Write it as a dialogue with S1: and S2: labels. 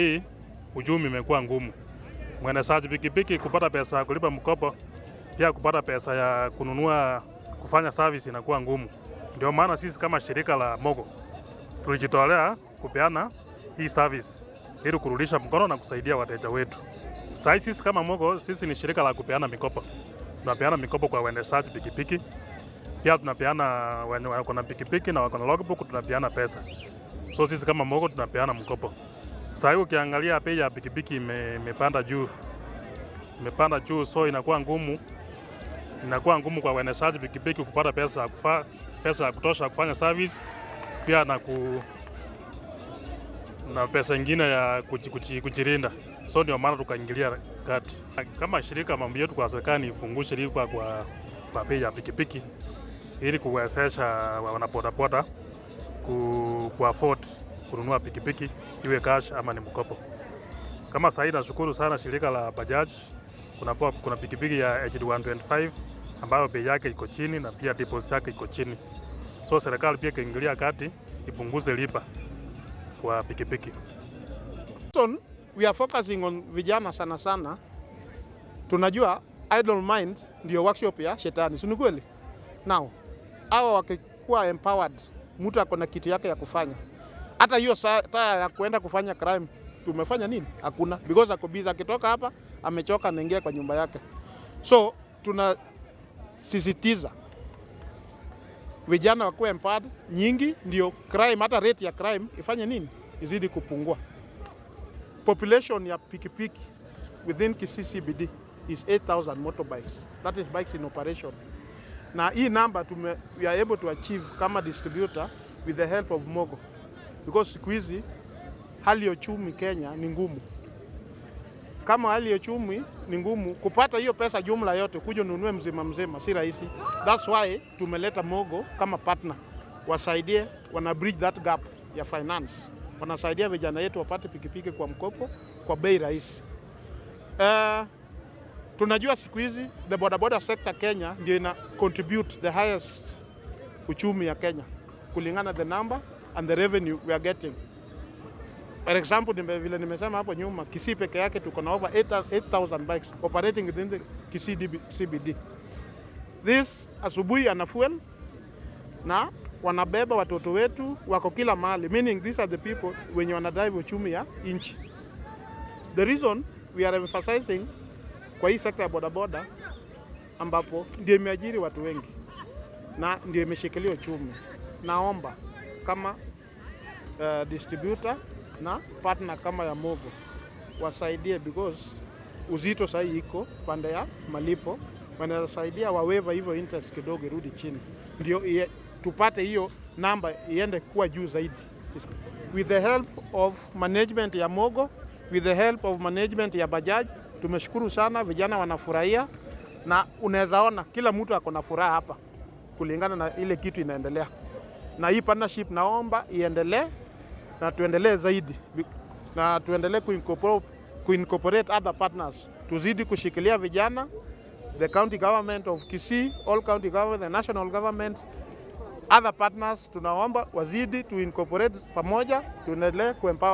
S1: Hii uchumi imekuwa ngumu. Mwendeshaji pikipiki kupata pesa ya kulipa mkopo, pia kupata pesa ya kununua kufanya service inakuwa ngumu. Ndio maana sisi kama shirika la Mogo tulijitolea kupeana hii service ili kurudisha mkono na kusaidia wateja wetu. Sasa sisi kama Mogo, sisi ni shirika la kupeana mikopo. Tunapeana mikopo kwa waendeshaji pikipiki. Pia tunapeana wako na pikipiki na wako na logbook, tunapeana pesa. So sisi kama Mogo tunapeana mkopo. Sasa hiyo ukiangalia bei ya pikipiki imepanda juu. Imepanda juu, so inakuwa ngumu. Inakuwa ngumu kwa waendeshaji pikipiki kupata pesa ya kutosha kufanya service, pia na pesa nyingine ya kujirinda. So ndio maana tukaingilia kati. Kama shirika, mambo yetu kwa serikali ifungue shirika kwa bei ya pikipiki ili kuwezesha wanabodaboda ku afford kununua pikipiki, iwe cash ama ni mkopo. Kama sasa nashukuru sana shirika la Bajaj, kuna pikipiki ya HD125 ambayo bei yake iko chini na pia deposit yake iko chini. So serikali pia kaingilia kati ipunguze lipa kwa pikipiki.
S2: So we are focusing on vijana sana. Tunajua idle mind ndio workshop ya shetani. Si ni kweli? Now, hawa wakikuwa empowered, mtu ako na kitu yake ya kufanya. Hata hiyo saa ya kuenda kufanya crime, tumefanya nini? Hakuna. Because ako busy, akitoka hapa amechoka, anaingia kwa nyumba yake. So tunasisitiza vijana wakuwe empowered nyingi, ndio crime, hata rate ya crime ifanye nini? Izidi kupungua. Population ya pikipiki within Kisii CBD is 8,000 motorbikes. That is bikes in operation. Na hii number we are able to achieve kama distributor with the help of Mogo. Because siku hizi hali ya uchumi Kenya ni ngumu. Kama hali ya uchumi ni ngumu, kupata hiyo pesa jumla yote kuja ununue mzima si rahisi. That's why tumeleta Mogo kama partner. Wasaidie, wana bridge that gap ya finance. Wanasaidia vijana yetu wapate pikipiki kwa mkopo kwa bei rahisi. Tunajua siku hizi the bodaboda sector Kenya ndio ina contribute the highest uchumi ya Kenya kulingana the number and the revenue we are getting. For example, vile nimesema hapo nyuma, Kisii peke yake tuko na over 8,000 bikes operating within the Kisii CBD. This asubuhi ana fuel na wanabeba watoto wetu, wako kila mahali, meaning these are the people wenye wanadrive uchumi ya inchi. The reason we are emphasizing kwa hii sekta ya bodaboda ambapo ndio imeajiri watu wengi na ndio imeshikilia uchumi. Naomba kama distributor na partner kama ya Mogo wasaidie, because uzito sahi iko pande ya malipo, wanasaidia waweva hivyo interest kidogo irudi chini, ndio tupate hiyo namba iende kuwa juu zaidi. With the help of management ya Mogo, with the help of management ya Bajaj, tumeshukuru sana, vijana wanafurahia na unaweza ona kila mtu ako na furaha hapa kulingana na ile kitu inaendelea. Na hii partnership naomba iendelee na tuendelee zaidi na tuendelee kuincorporate other partners. Tuzidi kushikilia vijana, the county government of Kisii, all county government, the national government, other partners tunaomba wazidi tu incorporate pamoja, tuendelee kuempower